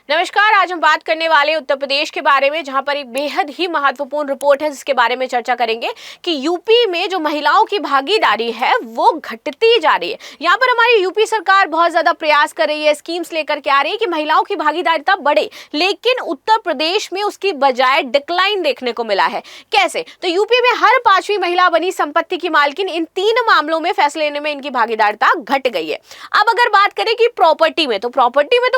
नमस्कार। आज हम बात करने वाले उत्तर प्रदेश के बारे में, जहां पर एक बेहद ही महत्वपूर्ण रिपोर्ट है जिसके बारे में चर्चा करेंगे कि यूपी में जो महिलाओं की भागीदारी है वो घटती जा रही है। यहां पर हमारी यूपी सरकार बहुत ज्यादा प्रयास कर रही है, स्कीम्स लेकर के आ रही है कि महिलाओं की भागीदारिता बढ़े, लेकिन उत्तर प्रदेश में उसकी बजाय डिक्लाइन देखने को मिला है। कैसे? तो यूपी में हर 5वीं महिला बनी संपत्ति की मालकिन। इन 3 मामलों में फैसले लेने में इनकी भागीदारिता घट गई है। अब अगर बात करें कि प्रॉपर्टी में, तो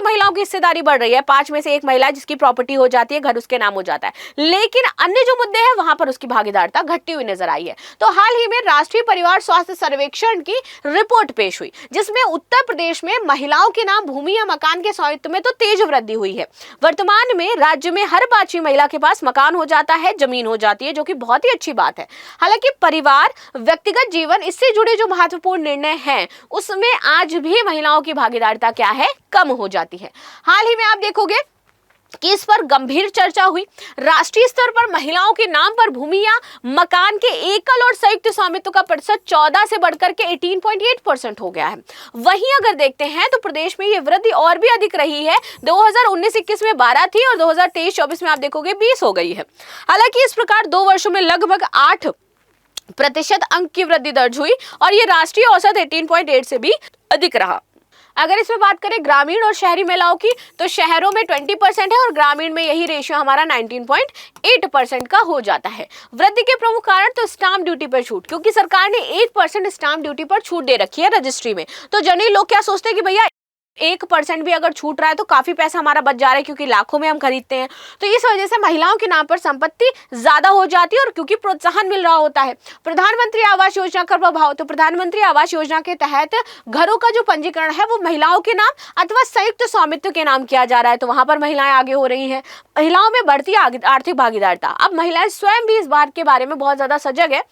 महिलाओं की हिस्सेदारी बढ़ रही है। 5 में से 1 महिला जिसकी प्रॉपर्टी हो जाती है, घर उसके नाम हो जाता है, लेकिन अन्य जो मुद्दे हैं वहां पर उसकी भागीदारिता घटती हुई नजर आई है। तो हाल ही में राष्ट्रीय परिवार स्वास्थ्य सर्वेक्षण की रिपोर्ट पेश हुई, जिसमें उत्तर प्रदेश में महिलाओं के नाम भूमि या मकान के स्वामित्व में तो तेज वृद्धि हुई है। वर्तमान में राज्य में हर 5वीं महिला के पास मकान हो जाता है, जमीन हो जाती है, जो कि बहुत ही अच्छी बात है। हालांकि परिवार, व्यक्तिगत जीवन, इससे जुड़े जो महत्वपूर्ण निर्णय हैं उसमें आज भी महिलाओं की भागीदारिता क्या है, कम हो जाती है। हाल ही में आप देखोगे कि इस पर गंभीर चर्चा हुई। राष्ट्रीय स्तर पर महिलाओं के नाम पर भूमि या मकान के एकल और संयुक्त स्वामित्व का प्रतिशत 14 से बढ़कर के 18.8% हो गया है। वहीं अगर देखते हैं तो प्रदेश में यह वृद्धि और भी अधिक रही है। 2019-21 में 12 थी और 2023-24 में आप देखोगे 20 हो गई है। हालांकि इस प्रकार 2 वर्षों में लगभग 8% अंक की वृद्धि दर्ज हुई और यह राष्ट्रीय औसत 18.8 से भी अधिक रहा। अगर इसमें बात करें ग्रामीण और शहरी महिलाओं की, तो शहरों में 20% है और ग्रामीण में यही रेशियो हमारा 19.8% का हो जाता है। वृद्धि के प्रमुख कारण तो स्टाम्प ड्यूटी पर छूट, क्योंकि सरकार ने 8% स्टाम्प ड्यूटी पर छूट दे रखी है रजिस्ट्री में। तो जनरली लोग क्या सोचते हैं कि भैया 1% भी अगर छूट रहा है तो काफी पैसा हमारा बच जा रहा है, क्योंकि लाखों में हम खरीदते हैं। तो इस वजह से महिलाओं के नाम पर संपत्ति ज्यादा हो जाती है और क्योंकि प्रोत्साहन मिल रहा होता है। प्रधानमंत्री आवास योजना का प्रभाव, तो प्रधानमंत्री आवास योजना के तहत घरों का जो पंजीकरण है वो महिलाओं के नाम अथवा संयुक्त स्वामित्व के नाम किया जा रहा है, तो वहां पर महिलाएं आगे हो रही है। महिलाओं में बढ़ती आर्थिक भागीदारिता। अब महिलाएं स्वयं भी इस बात के बारे में बहुत ज्यादा सजग है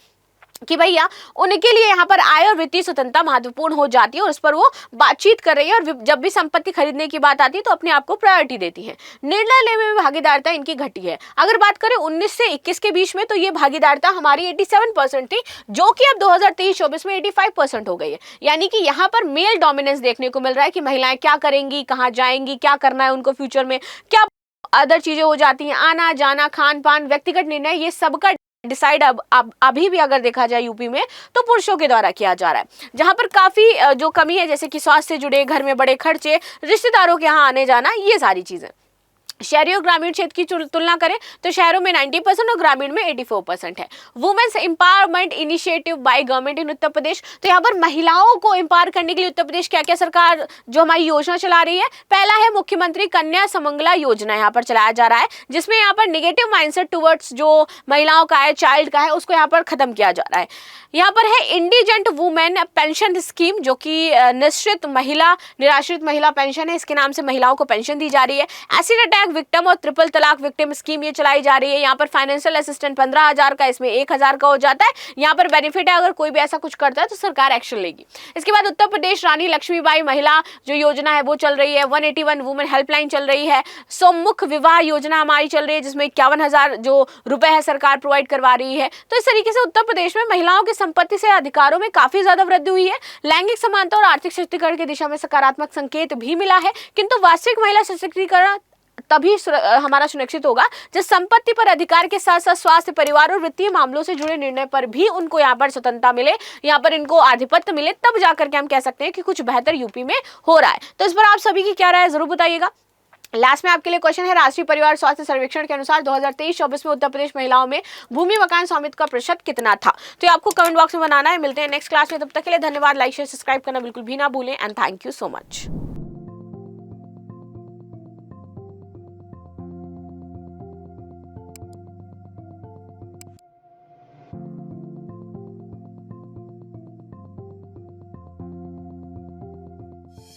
कि भैया उनके लिए यहाँ पर आय और वित्तीय स्वतंत्रता महत्वपूर्ण हो जाती है और उस पर वो बातचीत कर रही है, और जब भी संपत्ति खरीदने की बात आती है तो अपने आप को प्रायोरिटी देती है। निर्णय लेने में भागीदारिता इनकी घटी है। अगर बात करें 19 से 21 के बीच में, तो ये भागीदारिता हमारी 87% थी, जो कि अब 2023-24 में 85% हो गई है। यानी कि यहाँ पर मेल डोमिनेंस देखने को मिल रहा है कि महिलाएं क्या करेंगी, कहाँ जाएंगी, क्या करना है उनको फ्यूचर में, क्या अदर चीजें हो जाती हैं, आना जाना, खान पान, व्यक्तिगत निर्णय, ये सबका डिसाइड अब अभी भी अगर देखा जाए यूपी में तो पुरुषों के द्वारा किया जा रहा है। जहां पर काफी जो कमी है, जैसे कि स्वास्थ्य से जुड़े, घर में बड़े खर्चे, रिश्तेदारों के यहाँ आने जाना, ये सारी चीजें। शहरी और ग्रामीण क्षेत्र की तुलना करें तो शहरों में 90% और ग्रामीण में 84% है। Women's empowerment initiative by government in Uttar Pradesh, तो यहाँ पर महिलाओं को एम्पावर करने के लिए उत्तर प्रदेश क्या क्या सरकार जो हमारी योजना चला रही है, पहला है मुख्यमंत्री कन्या सुमंगला योजना यहाँ पर चलाया जा रहा है, जिसमें यहाँ पर निगेटिव माइंडसेट टुवर्ड्स जो महिलाओं का है, चाइल्ड का है, उसको यहाँ पर खत्म किया जा रहा है। यहाँ पर है इंडिजेंट वुमेन पेंशन स्कीम, जो कि निराश्रित महिला पेंशन है, इसके नाम से महिलाओं को पेंशन दी जा रही है। एसिड अटैक विक्टिम और ट्रिपल तलाक विक्टिम स्कीम ये चलाई जा रही है। यहाँ पर फाइनेंशियल असिस्टेंट 15,000 का, इसमें 1,000 का हो जाता है। यहाँ पर बेनिफिट है, अगर कोई भी ऐसा कुछ करता है तो सरकार एक्शन लेगी। इसके बाद उत्तर प्रदेश रानी लक्ष्मीबाई महिला जो योजना है वो चल रही है। 181 वुमेन हेल्पलाइन चल रही है। सोमुख विवाह योजना हमारी चल रही है, जिसमें 51,000 जो रुपए है सरकार प्रोवाइड करवा रही है। तो इस तरीके से उत्तर प्रदेश में महिलाओं की संपत्ति से अधिकारों में काफी ज्यादा वृद्धि हुई है। लैंगिक समानता और आर्थिक सशक्तिकरण की दिशा में सकारात्मक संकेत भी मिला है, किंतु वास्तविक महिला सशक्तिकरण तभी हमारा सुनिश्चित होगा जब संपत्ति पर अधिकार के साथ साथ स्वास्थ्य, परिवार और वित्तीय मामलों से जुड़े निर्णय पर भी उनको यहाँ पर स्वतंत्रता मिले, यहाँ पर इनको आधिपत्य मिले, तब जाकर के हम कह सकते हैं कि कुछ बेहतर यूपी में हो रहा है। तो इस पर आप सभी की क्या राय है जरूर बताइएगा। लास्ट में आपके लिए क्वेश्चन है, राष्ट्रीय परिवार स्वास्थ्य सर्वेक्षण के अनुसार 2023-24 में उत्तर प्रदेश महिलाओं में भूमि मकान स्वामित्व का प्रतिशत कितना था? तो ये आपको कमेंट बॉक्स में बनाना है। मिलते हैं नेक्स्ट क्लास में, तब तक के लिए धन्यवाद। लाइक शेयर सब्सक्राइब करना बिल्कुल भी ना भूलें and thank you so much.